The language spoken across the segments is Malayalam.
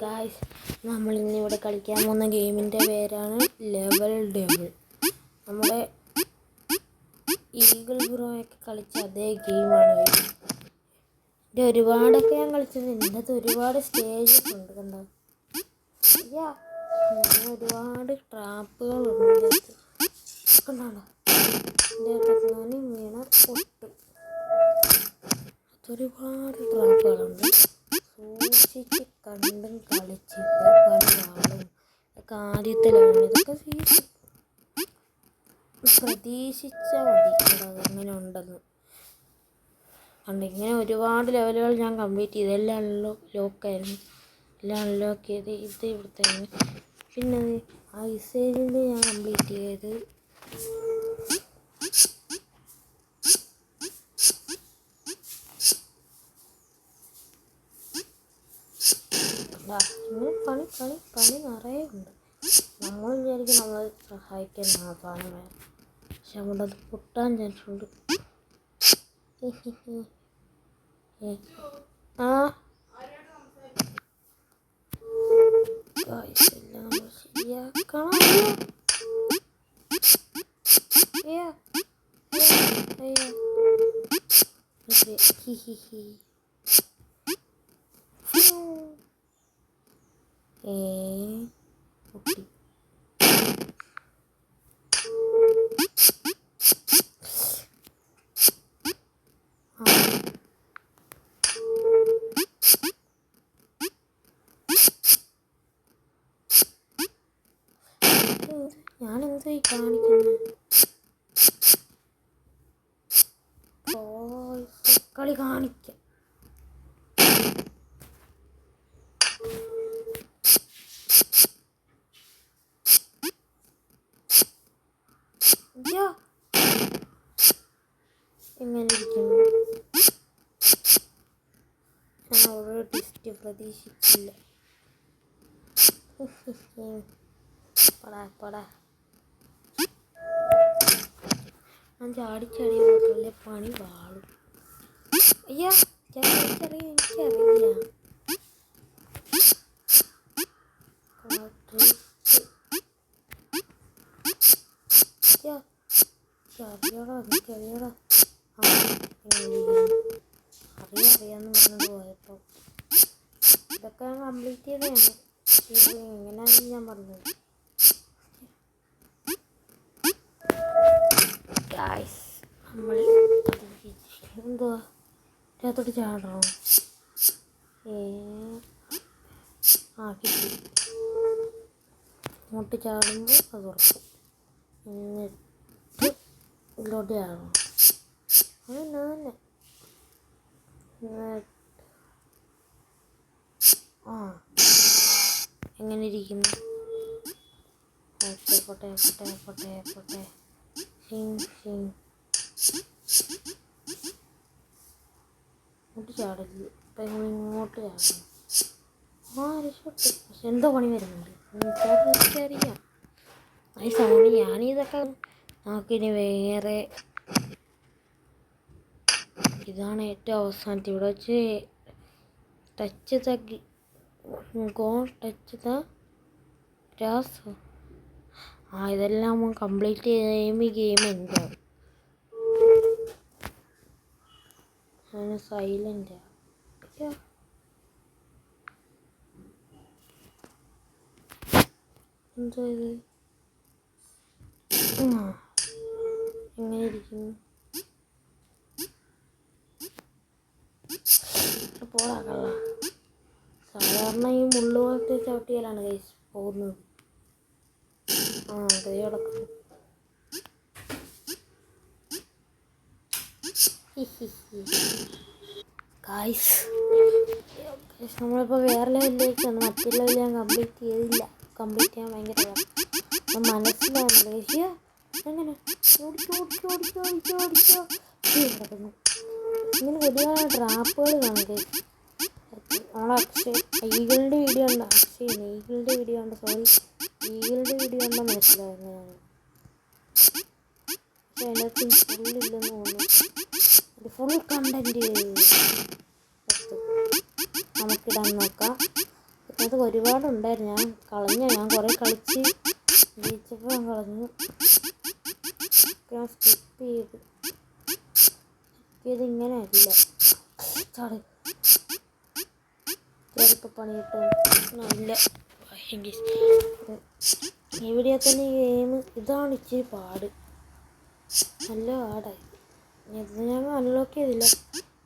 ഗായ്സ്, നമ്മൾ ഇന്നിവിടെ കളിക്കാൻ പോകുന്ന ഗെയിമിൻ്റെ പേരാണ് ലെവൽ ഡബിൾ. നമ്മുടെ ഈഗിൾ ബ്രോയൊക്കെ കളിച്ച അതേ ഗെയിമാണ്. ഇത് ഒരുപാടൊക്കെ ഞാൻ കളിച്ചിട്ടുണ്ട്. ഇതിനകത്ത് ഒരുപാട് സ്റ്റേജസ് ഉണ്ട്. കണ്ടോ, ഒരുപാട് ട്രാപ്പുകളുണ്ട്. കണ്ടോ, ഇതിൻ്റെ വീണ പൊട്ടും. ഒരുപാട് ട്രാപ്പുകളുണ്ട്. സൂക്ഷിച്ച് കണ്ടും കളിച്ച് കളിയാളും ഇതൊക്കെ ആദ്യത്തിലാണ്. ഇതൊക്കെ പ്രതീക്ഷിച്ചാൽ മതി അങ്ങനെ ഉണ്ടെന്ന്. കണ്ട് ഇങ്ങനെ ഒരുപാട് ലെവലുകൾ ഞാൻ കംപ്ലീറ്റ് ചെയ്തു. എല്ലാം ലോക്കായിരുന്നു. എല്ലാം അൺലോക്ക് ചെയ്ത് ഇത് ഇവിടുത്തെ. പിന്നെ ഐസേജിൻ്റെ ഞാൻ കംപ്ലീറ്റ് ചെയ്ത്. പണി നിറയെ ഉണ്ട്. നമ്മൾ വിചാരിക്കും നമ്മളെ സഹായിക്കാനാണ് സാധനം വേണം, പക്ഷെ അവിടെ അത് പൊട്ടാൻ ചാൻസ് ഉണ്ട്. എല്ലാം നമ്മൾ ശരിയാക്കണം. പൊട്ടി. ഞാനെന്തായി കാണിക്കുന്നത്? കളി കാണിക്കാം. എങ്ങനെ ഇരിക്കുന്നു? ഞാൻ ഒരു ടെസ്റ്റ് പ്രതീക്ഷിച്ചില്ല. ഞാൻ ചാടിച്ചാടി മാത്രമല്ലേ പണി വാളും. അയ്യാ, എനിക്കറിയാം. എനിക്കറിയാടാ. അറിയാന്ന് പറഞ്ഞത് പോയപ്പോൾ ഇതൊക്കെ ഞാൻ കംപ്ലീറ്റ് ചെയ്തതാണ്. ഇത് എങ്ങനെയാണെന്ന് ഞാൻ പറഞ്ഞത്. നമ്മൾ എന്തുവാ ഇതിനകത്തോട്ട് ചാടണോ? കിട്ടി. അങ്ങോട്ട് ചാടുമ്പോൾ അത് ഉറക്കും. എന്നിട്ട് ഇതിലോട്ട് ചാടണം. തന്നെ എങ്ങനെ ഇരിക്കുന്നു? പോട്ടെ. ഇങ്ങോട്ട് ചാടല്. ഇപ്പം ഇങ്ങോട്ട് ചാടണം. രക്ഷപ്പെട്ടു. പക്ഷെ എന്തോ പണി വരുന്നുണ്ട്. എനിക്കറിയാം. ഈ സൗണ്ട് ഞാനിതൊക്കെ നമുക്കിനി വേറെ. ഇതാണ് ഏറ്റവും അവസാനത്തെ. ഇവിടെ വെച്ച് ടച്ച് ദ ഗ്രാസ്. ഇതെല്ലാം കംപ്ലീറ്റ് ചെയ്ത് കഴിയുമ്പോൾ ഈ ഗെയിം എന്താവും? അങ്ങനെ സൈലൻ്റ്. എന്തോ ഇത്? എങ്ങനെ ഇരിക്കുന്നു? പോടാക്കള്ള. സാധാരണ ഈ മുള്ളുപോലത്തെ ചവിട്ടിയാലാണ് ഗൈസ് പോകുന്നത്. കൈ കിടക്കുന്നു. ഗൈസ്, നമ്മളിപ്പോൾ വേറെ ലെവലിലേക്ക് വന്നു. മറ്റേ ലെവൽ ഞാൻ കംപ്ലീറ്റ് ചെയ്തില്ല. കംപ്ലീറ്റ് ചെയ്യാൻ ഭയങ്കര മനസ്സിലാവുന്നില്ല. പക്ഷേ എങ്ങനെ കിടക്കുന്നു. ഇങ്ങനെ ഒരുപാട് ട്രാപ്പുകൾ കാണും. നമ്മളെ ഈഗിളിൻ്റെ വീഡിയോ ഉണ്ടോ? ഈഗിളിൻ്റെ വീഡിയോ ഉണ്ടോ? ഈഗിളിൻ്റെ വീഡിയോ ഉണ്ടോ മനസ്സിലാവുന്നതാണ്. പക്ഷെ അതിനകത്ത് ഫുള്ളില്ലെന്ന് തോന്നുന്നു. ഒരു ഫുൾ കണ്ടൻറ്റ് നമുക്കിടാൻ നോക്കാം. അത് ഒരുപാടുണ്ടായിരുന്നു. ഞാൻ കുറേ കളിച്ച് ജയിച്ചപ്പോൾ ഞാൻ കളഞ്ഞു. ഞാൻ സ്കിപ്പ് ചെയ്ത് ഇങ്ങനെ അല്ല ചാട് ചെറുപ്പം പണിയിട്ട് നല്ല ഇവിടെ തന്നെ ഈ ഗെയിം ഇതാണ് ഇച്ചിരി പാട്, നല്ല പാടായി. ഇത് ഞാൻ അൺലോക്ക് ചെയ്തില്ല,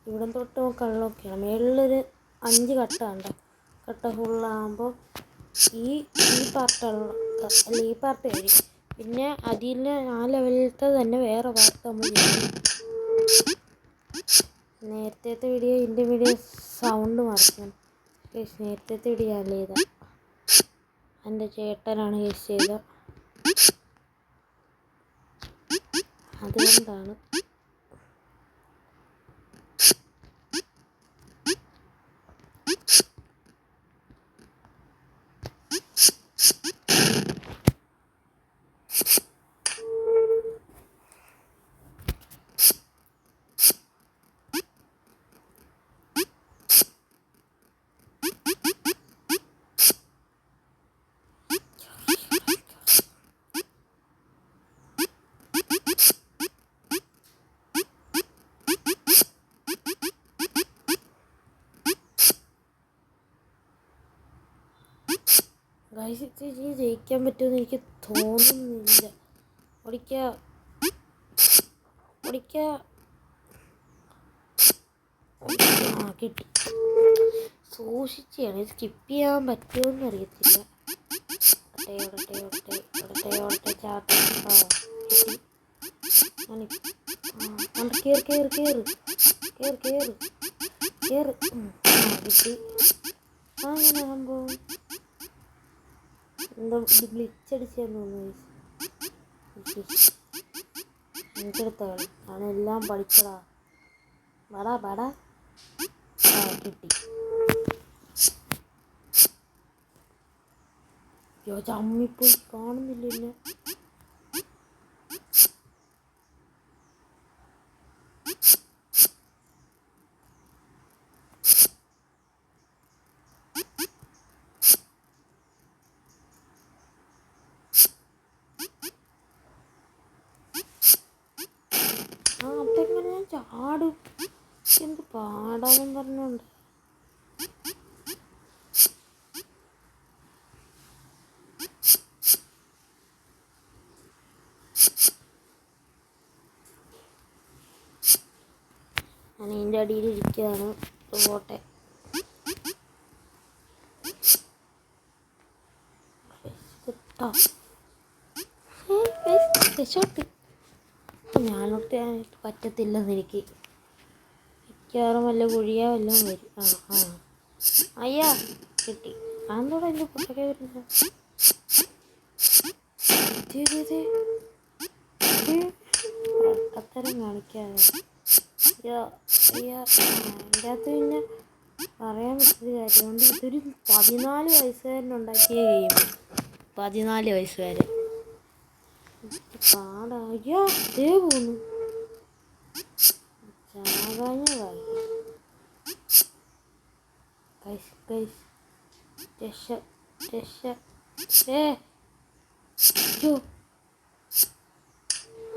ഇവിടെ തൊട്ട് നമുക്ക് അൺലോക്ക് ചെയ്യണം. മേളിലൊരു 5 കട്ട ഉണ്ട്. കട്ട ഫുള്ളാകുമ്പോൾ ഈ പാർട്ട് വരും. പിന്നെ അതിൽ ആ ലെവലിലത്തെ തന്നെ വേറെ പാർട്ട് നമ്മൾ ചെയ്യും. നേരത്തെ ഇതിൻ്റെ വീഡിയോ സൗണ്ട് മറക്കണം. നേരത്തെ വീഡിയോ അല്ല ചെയ്ത എൻ്റെ ചേട്ടനാണ് യൂസ് ചെയ്തത്, അതുകൊണ്ടാണ്. ഗൈസ് ജയിക്കാൻ പറ്റുമെന്ന് എനിക്ക് തോന്നുന്നില്ല. കിട്ടി. സൂക്ഷിച്ചാണ്, സ്കിപ്പ് ചെയ്യാൻ പറ്റുമെന്ന് അറിയത്തില്ല. ചാട്ടം കേറ്. കിട്ടി. അങ്ങനെ സംഭവം എന്താ ഗ്ലിച്ചടിച്ചെന്ന് തോന്നുന്നു. എനിക്കെടുത്താണ് ഞാനെല്ലാം പഠിച്ചടാ. വടാ കിട്ടി. ചമ്മിപ്പോയി കാണുന്നില്ല എന്നെ. അതെങ്ങനെ ഞാൻ ചാടും? എന്ത് പാടാന്നും പറഞ്ഞോണ്ട്. ഞാൻ ഇതിൻ്റെ അടിയിലിരിക്കുകയാണ്. പോട്ടെ. ഞാനോട്ട് പറ്റത്തില്ലെന്ന് എനിക്ക് മിക്കവാറും വല്ല കുഴിയോ വല്ലതും വരും. അയ്യാ കിട്ടി. അതെന്തോടെ എൻ്റെ പുറകെ വരുന്നത്? അത്തരം കാണിക്കാതെ എൻ്റെ അകത്ത് പിന്നെ പറയാൻ പറ്റിയ കാര്യമുണ്ട്. ഇതൊരു 14 വയസ്സുകാരനുണ്ടാക്കിയ ഗെയിം. 14 വയസ്സുകാരൻ പാടാ പോന്നു. ചാകാഞ്ഞ രക്ഷ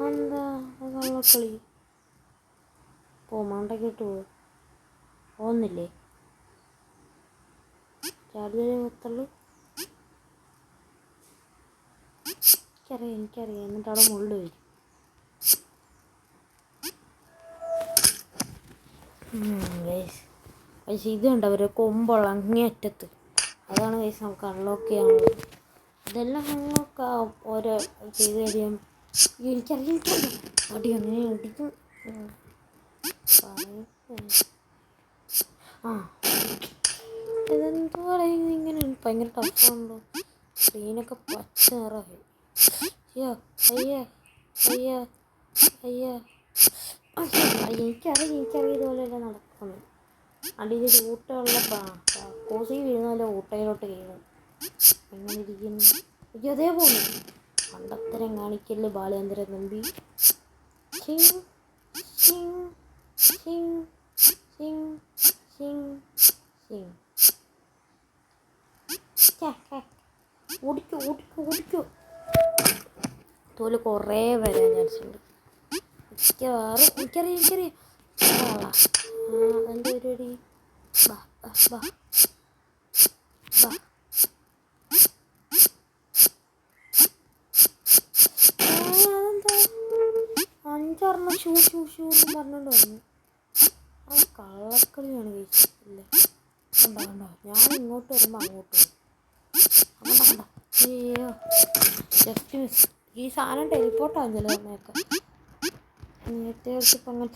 എന്താ കള്ളക്കളി? മണ്ടക്കിട്ട് പോകുന്നില്ലേ? ചാടിയേ മൊത്തള്ളു. എനിക്കറിയാം. എന്നിട്ട് അവിടെ മുള്ളു വരും. പക്ഷേ ഇത് കണ്ട ഒരു കൊമ്പുള്ള അങ്ങേയറ്റത്ത്, അതാണ് ഗൈസ് നമുക്ക് അൺലോക്ക് ചെയ്യാനുള്ളത്. ഇതെല്ലാം അൺലോക്ക് ഓരോ ചെയ്ത് കഴിയുമ്പം എനിക്കറിയാം അടി അങ്ങനെ അടിക്കും. ഇതെന്ത് പറയുന്നത്? ഇങ്ങനെ ഭയങ്കര ടഫാണല്ലോ. സ്ക്രീനൊക്കെ പച്ച നിറമായി. എനിക്കറിയാം ഇതുപോലെയല്ല നടക്കുന്നു. അടിയിൽ ഊട്ടമുള്ള കോസി വീഴുന്നല്ലോ, ഊട്ടയിലോട്ട് വീഴും. എങ്ങനെ ഇരിക്കുന്നു? അതേ പോകുന്നു. പണ്ടത്തരം കാണിക്കല് ബാലേന്ദ്ര നമ്പി. ഓടിക്കോ ഓടിക്കോ ഓടിക്കോ. തോല് കുറേ വരാൻ ചാൻസുണ്ട്. മിക്കവാറും എനിക്കറിയാം. എൻ്റെ പരിപാടി ബാ ബാ ബാ ബാ. അതെന്താ 5 ഷൂ ഷൂ ഷൂ എന്ന് പറഞ്ഞുകൊണ്ട് വന്നു. ആ കള്ളക്കളിയാണ് കഴിച്ചിട്ടില്ല. കണ്ടോ ഞാൻ ഇങ്ങോട്ട് വരുമ്പോൾ അങ്ങോട്ട് വരും. കണ്ട അയ്യോ ജസ്റ്റ് മിസ്. ഈ സാധനം ടെലിപ്പോർട്ടാണ് ചില സമയമൊക്കെ. നേരത്തെ വെച്ചപ്പോൾ അങ്ങനെ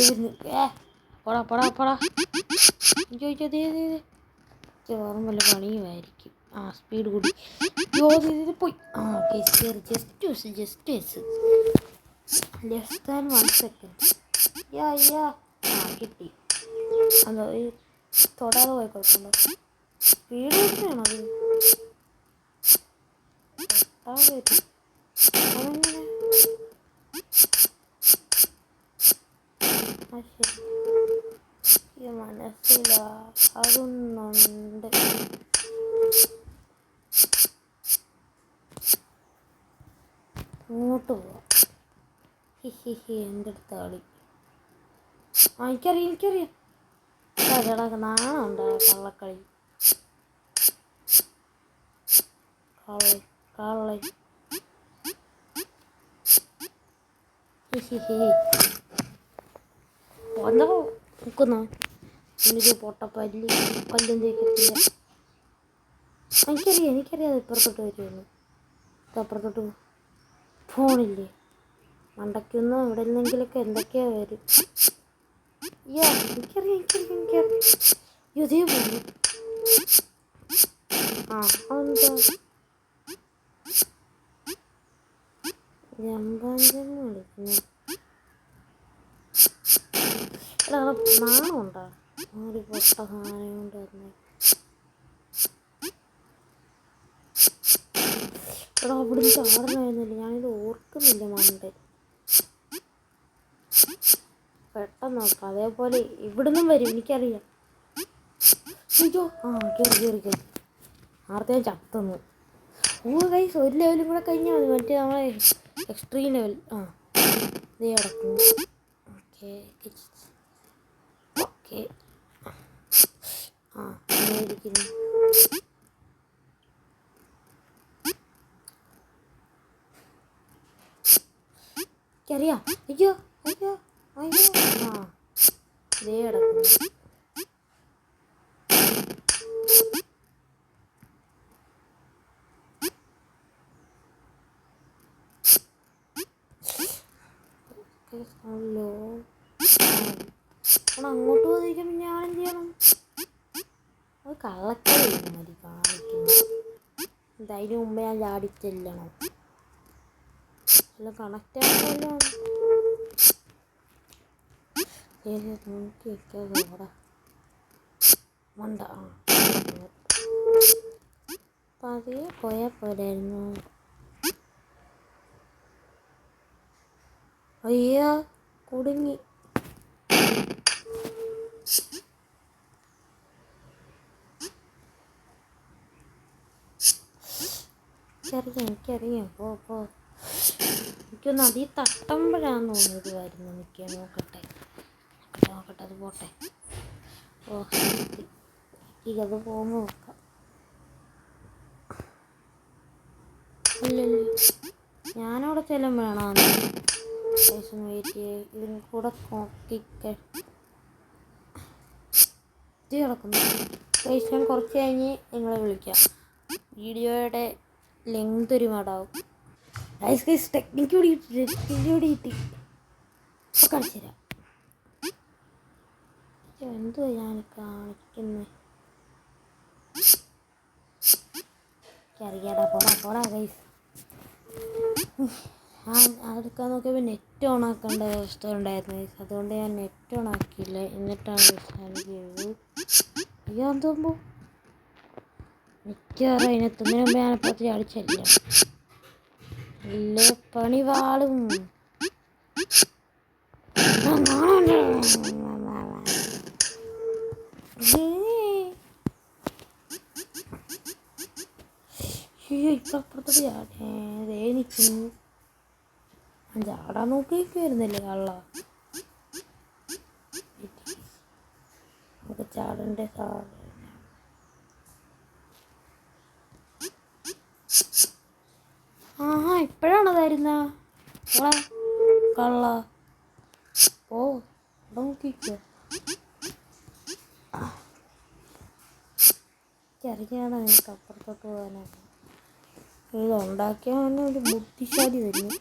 വരുന്നു. പടാ ചോദിച്ചോ വേറെ വല്ല പണിയുമായിരിക്കും. സ്പീഡ് കൂടി പോയി. Okay just miss. Less than 1 second. കിട്ടി. അതോ ഈ തൊടാതെ പോയി കുഴപ്പമുണ്ടോ? സ്പീഡ് കൂടിയാണോ അത്? അതെങ്ങനെ ശരി മനസ്സില അതൊന്നുണ്ട്. ഇങ്ങോട്ട് പോവാം. എൻ്റെ അടുത്ത കളി. എനിക്കറിയാം നാണുണ്ടോ കള്ളക്കളി. കള്ളി എന്താ നിൽക്കുന്നോ? എന്നൊരു പൊട്ടപ്പല്ലി കൊല്ലം തേക്കത്തില്ല. എനിക്കറിയാം അത് ഇപ്പുറത്തോട്ട് വരുമെന്ന്. അപ്പുറത്തോട്ട് ഫോണില്ലേ മണ്ടയ്ക്കൊന്നും ഇവിടെ നിന്നെങ്കിലൊക്കെ എന്തൊക്കെയാ വരും. എനിക്കറിയാം ഇതേ പോലും. അതെന്താ ജമ്പാഞ്ചെന്ന് വിളിക്കുന്നു. നാണമുണ്ടോ ഒരു പൊട്ട സാധനം കൊണ്ട് വരുന്നത്? അവിടുന്ന് ചാടണമായിരുന്നില്ല. ഞാനിത് ഓർക്കുന്നില്ല. മണ്ടൻ പെട്ടെന്ന് നോക്കാം. അതേപോലെ ഇവിടുന്നും വരും എനിക്കറിയാം. കേറി ആർത്തെ ചത്തുന്നു. ഗൈസ് ഒരു ലെവലും കൂടെ കഴിഞ്ഞാൽ മതി. മറ്റേ നമ്മളെ എക്സ്ട്രീം ലെവൽ. ഇതേ കിടക്കുന്നു. ഓക്കെ ഇരിക്കുന്നു. എനിക്കറിയാം. അയ്യോ ഇതേ കിടക്കുന്നു. ഹലോ അങ്ങോട്ട് പോയിരിക്കും. പിന്നെ ഞാനെന്ത് ചെയ്യണം? അത് കള്ളക്കളി മതി കാണിക്കുന്നു. അതിന് മുമ്പേ ഞാൻ ചാടിച്ചെല്ലണം. അല്ല കണക്റ്റ് ആണല്ലോ. നോക്കി വെക്കാതെ അവിടെ മണ്ട. പതിയെ പോയാൽ പോരായിരുന്നു. അയ്യോ കുടുങ്ങി. എനിക്കറിയാം പോ എനിക്കൊന്ന് അതിൽ തട്ടുമ്പോഴാന്ന് തോന്നിയത് വരുന്നു. നിൽക്കുക നോക്കട്ടെ അത് പോട്ടെ. അത് പോകുമ്പോൾ നോക്കാം. ഇല്ലല്ലോ ഞാനവിടെ ചെല്ലുമ്പോഴാണോ വെയിറ്റ് ചെയ്യേ. ഇതിന് കൂടെ കിടക്കുന്നു. ഞാൻ കുറച്ച് കഴിഞ്ഞ് നിങ്ങളെ വിളിക്കാം. വീഡിയോയുടെ ലെങ്ത് ഒരു മടാവും. ടെക്നിക്ക് കൂടി കിട്ടി. കാണിച്ചു തരാം. എന്തുവാ ഞാൻ കാണിക്കുന്നത്? അറിയാടാ പോടാ ഗൈസ്. അതെടുക്കാൻ നോക്കിയപ്പോൾ നെറ്റ് ഓൺ ആക്കേണ്ട അവസ്ഥ ഉണ്ടായിരുന്നു. അതുകൊണ്ട് ഞാൻ നെറ്റ് ഓൺ ആക്കിയില്ല. എന്നിട്ടാണ് ചെയ്തത്. തോന്നുമ്പോ മിക്കവാറും അതിനെത്തുന്നതിന് മുമ്പ് ഞാനിപ്പുറത്ത് ചാടിച്ചല്ല. ഇല്ലേ പണി വാളും. അയ്യോ ഇപ്പം അപ്പുറത്തോട്ട് ചാടേ നിൽക്കുന്നു. ചാടാൻ നോക്കിയിരിക്കുമായിരുന്നല്ലേ കള്ള. നമുക്ക് ചാടേണ്ട സാധനം. ആഹാ ഇപ്പോഴാണ് തരുന്ന കള്ള. ഓ ഇവിടെ നോക്കിക്കോ. എനിക്കറിയാണോ എനിക്ക് അപ്പുറത്തോട്ട് പോകാനാണ്. ഇത് ഉണ്ടാക്കിയാൽ ഒരു ബുദ്ധിശാലി തന്നെ.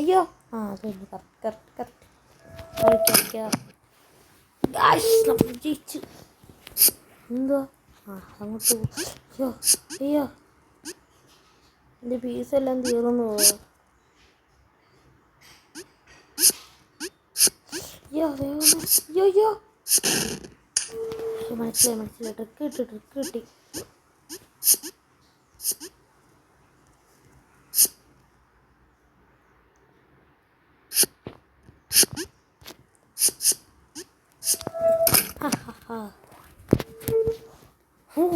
അയ്യോ ആ അതന്നെ കറക്റ്റ് കറക്റ്റ് കറക്റ്റ് ജയിച്ചു. എന്തുവാ ആ അങ്ങോട്ട് അയ്യോ അയ്യോ എൻ്റെ പീസെല്ലാം തീർന്നു പോയോ. അയ്യോ അയ്യോ അയ്യോ മനസ്സിലായി ട്രിക്ക് കിട്ടി.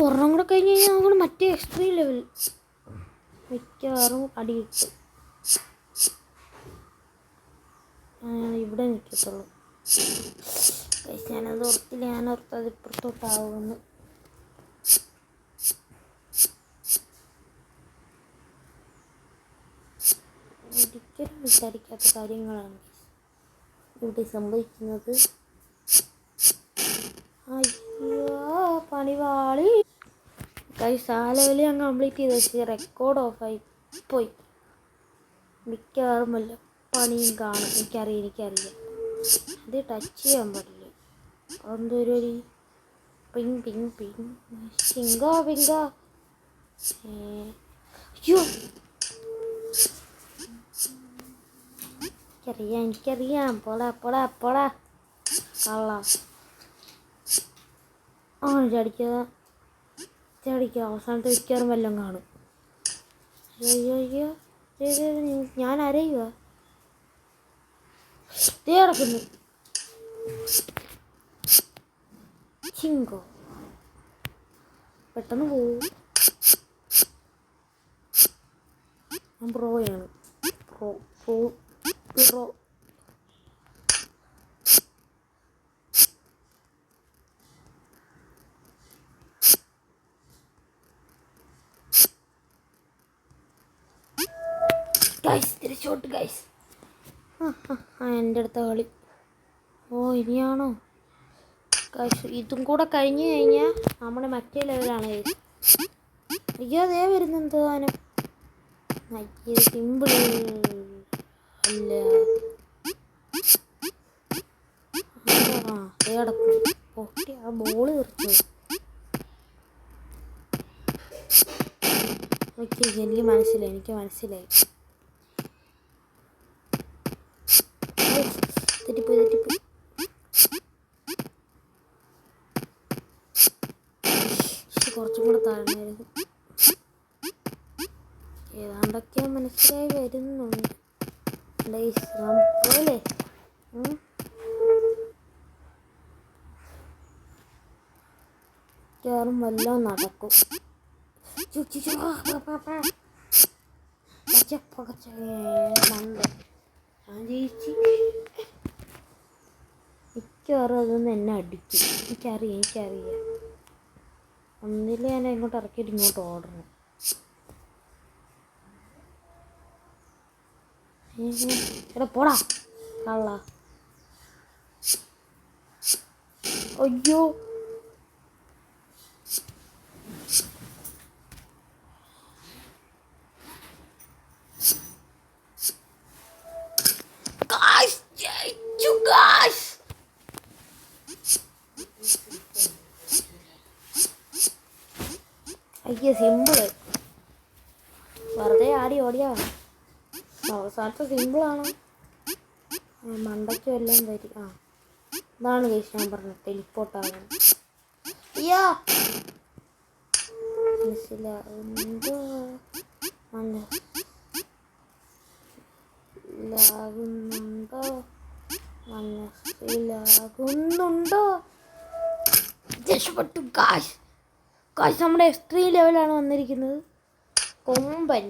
ഒരെണ്ണം കൂടെ കഴിഞ്ഞ് കഴിഞ്ഞാൽ നമ്മൾ മറ്റേ എക്സ്ട്രീം ലെവൽ മിക്കവാറും അടി കിട്ടും. ഇവിടെ നിൽക്കത്തുള്ളൂ. ഞാനത് ഓർത്തില്ല. ഞാനോർത്തത് ഇപ്പുറത്തോട്ടാവുമെന്ന്. ഒരിക്കലും വിചാരിക്കാത്ത കാര്യങ്ങളാണ് ഇവിടെ സംഭവിക്കുന്നത്. അയ്യോ പണിവാളി. ആ ലെവൽ ഞാൻ കംപ്ലീറ്റ് ചെയ്ത് വെച്ച് റെക്കോർഡ് ഓഫായി പോയി. മിക്കവാറും വല്ല പണിയും കാണും. എനിക്കറിയാം. അത് ടച്ച് ചെയ്യാൻ പാടില്ല. അതെന്തൊരു പിങ് പിങ്കോ അയ്യോ എനിക്കറിയാം പോടാ കള്ള. ആ ചടിക്കുക അവസാനത്തെ മിക്കവാറും വല്ലതും കാണും. അയ്യോ ഞാൻ അരയുക കിടക്കുന്നു. ചിങ്കോ പെട്ടെന്ന് പോവും. ഞാൻ പ്രോയാണ്. പ്രോ ഗൈസ് തിരിച്ചോട്ട് ഗൈസ്. എൻ്റെ അടുത്ത കളി. ഓ ഇനിയാണോ ഗൈസ്? ഇതും കൂടെ കഴിഞ്ഞ് കഴിഞ്ഞാൽ നമ്മുടെ മറ്റേ ലെവലാണ് ഗൈസ്. അയ്യോ അതേ വരുന്നെന്ത് സാധനം. അയ്യോ സിമ്പിൾ അല്ല. അതേ കിടക്കും പൊട്ടി. ആ ബോള് തീർച്ചു. എനിക്ക് മനസ്സിലായി. തെറ്റിപ്പോയി. കുറച്ചും കൂടെ താഴ്ന്നായിരുന്നു. ഏതാണ്ടൊക്കെ മനസ്സിലായി വരുന്നുണ്ട്. പോലെ കയറും വല്ലതും നടക്കും. ഞാൻ ജയിച്ച്. മിക്കവാറും അതൊന്നും എന്നെ അടിക്കും. എനിക്കറിയാം. ഒന്നിൽ ഞാൻ ഇങ്ങോട്ട് ഇറക്കിയിട്ട് ഇങ്ങോട്ട് ഓടണം. എടാ പോടാ കള്ള. അയ്യോ അയ്യോ സിമ്പിള് വെറുതെ ആടി ഓടിയാ. അവസാനത്തെ സിമ്പിളാണ്. മണ്ടയ്ക്കും എല്ലാം വരും. ഇതാണ് കേസ് ഞാൻ പറഞ്ഞത് ടെലിപ്പോർട്ടാകും. അയ്യോ മനസ്സിലാകുന്നുണ്ടോ? രക്ഷപ്പെട്ടു ഗായ്സ്. നമ്മുടെ എക്സ്ട്രീം ലെവലാണ് വന്നിരിക്കുന്നത്. കൊമ്പൻ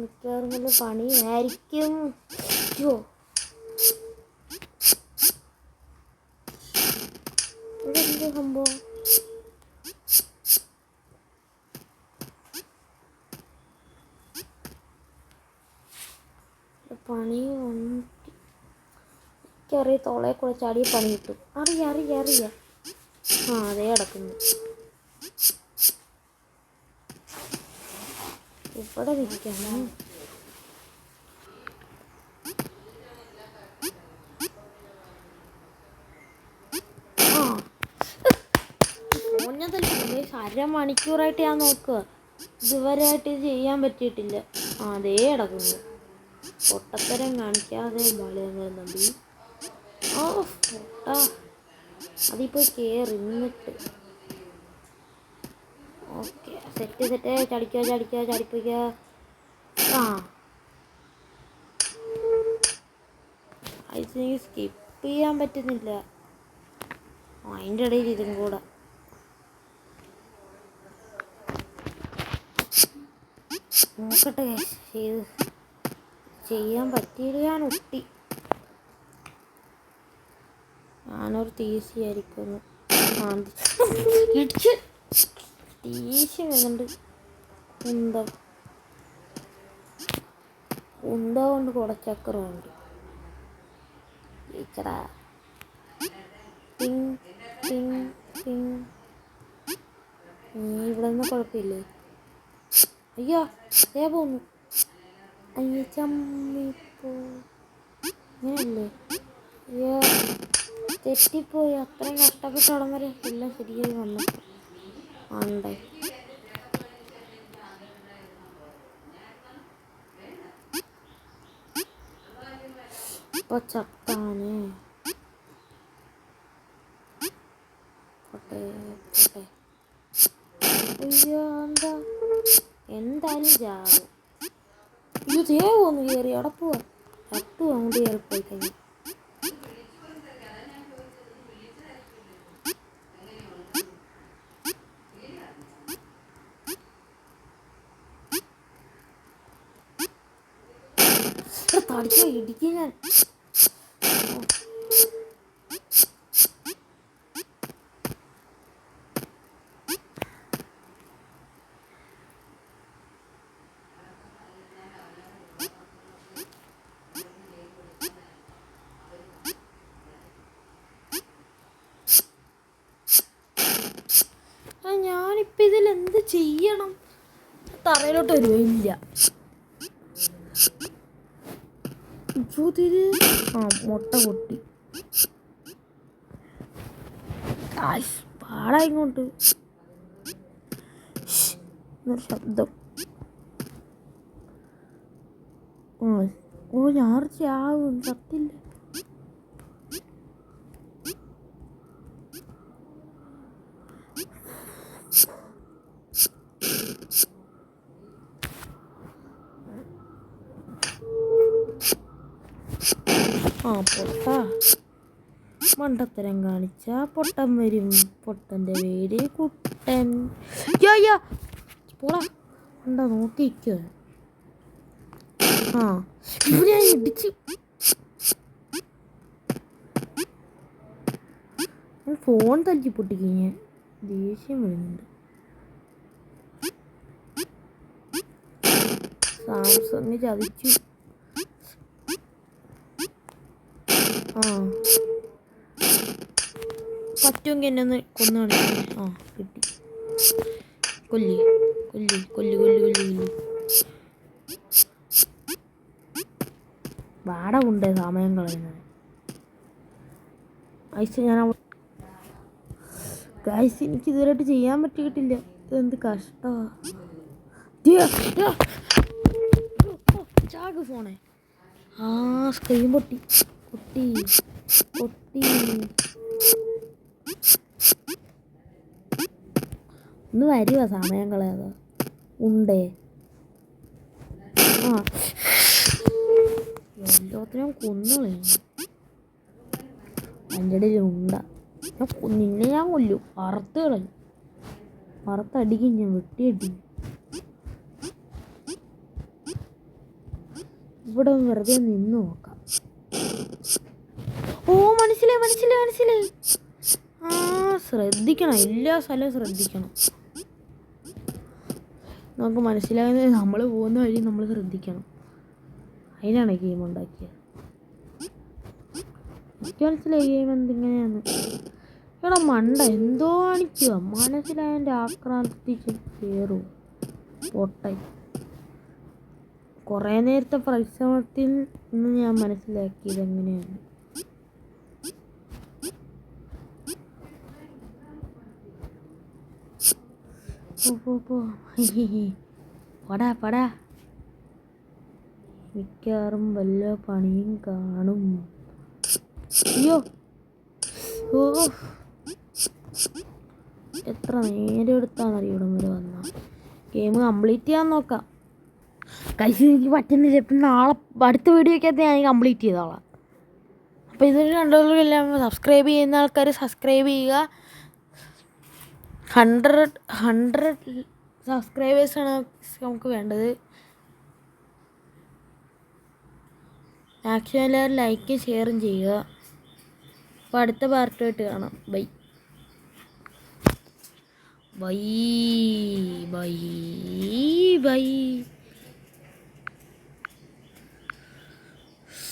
മിക്കവാറും നല്ല പണിയായിരിക്കും. അയ്യോ ഇതെന്ത് സംഭവം? പണി എനിക്കറിയ തോളെ കൂടെ ചാടി പണി കിട്ടും. അറിയാം. ആ അതേ കിടക്കുന്നു. ഇവിടെ നിൽക്കണം. അരമണിക്കൂറായിട്ട് ഞാൻ നോക്കുക, ഇതുവരെയായിട്ട് ഇത് ചെയ്യാൻ പറ്റിയിട്ടില്ല. അതേ കിടക്കുന്നു. പൊട്ടത്തരം കാണിക്കാതെ ബാലചന്ദ്രൻ തമ്പി. ഓ പൊട്ട, അതിപ്പോൾ കയറി നിന്നിട്ട്. ഓക്കെ സെറ്റ് ചടിപ്പിക്കുക. ആ ഇത് സ്കിപ്പ് ചെയ്യാൻ പറ്റുന്നില്ല. അതിൻ്റെ ഇടയിൽ ഇതും കൂടെ. നോക്കട്ടെ ചെയ്യാൻ പറ്റിയില്ല. ഞാൻ ഒട്ടി. ഞാനൊരു തീശിയായിരിക്കുന്നു. തീശി വരുന്നുണ്ട്. ഉണ്ട കൊണ്ട് കുടച്ചക്രമുണ്ട്. ടീച്ചറാ ഇവിടെ നിന്ന് കുഴപ്പമില്ലേ? അയ്യോ ദേ പോന്നു. അയ്യോ ചമ്മിപ്പോ ഇങ്ങനെയല്ലേ? അയ്യോ തെറ്റിപ്പോയി. അത്രയും കഷ്ടപ്പെട്ട ഇടം വരെ എല്ലാം ശരിയായി വന്നു. ആണ്ടേ ഇപ്പൊ ചത്താനേ. അയ്യോ എന്തായാലും ചാവും. ഇത് ദേവൊന്ന് കയറി അവിടെ പോവാ. ചത്തു അങ്ങോട്ട് കയറിപ്പോയി കഴിഞ്ഞു. തടിച്ചോ ഇടിക്കും ഞാൻ. ഞാനിപ്പോൾ ഇതിലെന്ത് ചെയ്യണം? തറയിലോട്ട് വരുമില്ല. മുട്ട പൊട്ടി. പാടാ ഇങ്ങോട്ട് എന്നൊരു ശബ്ദം. ഞാൻ ചാവും. ചത്തില്ല. പൊട്ട മണ്ടത്തരം കാണിച്ച പൊട്ടൻ വരും. പൊട്ടൻ്റെ പേര് കുട്ടൻ. പോടാ എന്താ നോക്കിക്കോ. ഇവിടെ ഇടിച്ച് ഫോൺ തല്ലി പൊട്ടിക്കഴിഞ്ഞ ദേഷ്യം വരുന്നുണ്ട്. സാംസങ് ചതിച്ചു. പറ്റുമെങ്കിൽ എന്നെ ഒന്ന് കൊന്നു കാണിച്ചു. കിട്ടി. കൊല്ലി. വാട കൊണ്ടേ സമയം കളയുന്നത്. ഗൈസ് എനിക്ക് ഇതുവരെയായിട്ട് ചെയ്യാൻ പറ്റിയിട്ടില്ല. ഇതെന്ത് കഷ്ടമാ. ചാക് ഫോണേ. സ്ക്രീൻ പൊട്ടി. ഒന്ന് വരുക സമയം കളയാതെ. ഉണ്ടേ എല്ലാത്തിനും കൊന്നുകളയും. എൻ്റെ ഇടയിൽ ഉണ്ട. നിന്നെ ഞാൻ കൊല്ലും. അറുത്ത് കളയും. അറുത്തടിക്കും ഞാൻ. വെട്ടിയടിക്കും. ഇവിടെ വെറുതെ നിന്ന് നോക്കാം. ഓ മനസ്സിലായി. ആ ശ്രദ്ധിക്കണം, എല്ലാ സ്ഥലവും ശ്രദ്ധിക്കണം. നമുക്ക് മനസ്സിലാകുന്നത് നമ്മൾ പോകുന്ന വഴി നമ്മൾ ശ്രദ്ധിക്കണം. അതിനാണ് ഗെയിം ഉണ്ടാക്കിയത്. എനിക്ക് മനസ്സിലായി ഗെയിം എന്തിങ്ങനെയാണ്. ഇവിടെ മണ്ട എന്തോ കാണിക്കുക. മനസ്സിലായതിൻ്റെ ആക്രാന്തിച്ച് കയറും പൊട്ടായി. കുറേ നേരത്തെ പരിശ്രമത്തിൽ നിന്ന് ഞാൻ മനസ്സിലാക്കിയത് എങ്ങനെയാണ്. പടാ മിക്കവാറും വല്ല പണിയും കാണും. അയ്യോ ഓ എത്ര നേരം എടുത്താണെന്നറിയോ ഇവിടം വരെ വന്നാൽ. ഗെയിം കംപ്ലീറ്റ് ചെയ്യാൻ നോക്കാം. കഴിച്ച് എനിക്ക് പറ്റുന്നില്ല. ഇപ്പം നാളെ അടുത്ത വീഡിയോക്കകത്ത് ഞാൻ കംപ്ലീറ്റ് ചെയ്തോളാം. അപ്പോൾ ഇതൊരു കണ്ടവരെല്ലാം സബ്സ്ക്രൈബ് ചെയ്യുന്ന ആൾക്കാർ സബ്സ്ക്രൈബ് ചെയ്യുക. 100 സബ്സ്ക്രൈബേഴ്സാണ് നമുക്ക് വേണ്ടത്. മാക്സിമം എല്ലാവരും ലൈക്കും ഷെയറും ചെയ്യുക. അപ്പോൾ അടുത്ത പാർട്ടുമായിട്ട് കാണാം. ബൈ.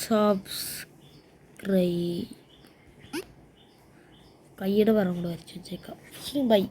സബ്സ്ക്രൈബ് കൈയുടെ പറ കൂടെ വരച്ച് വെച്ചേക്കാം. ബൈ.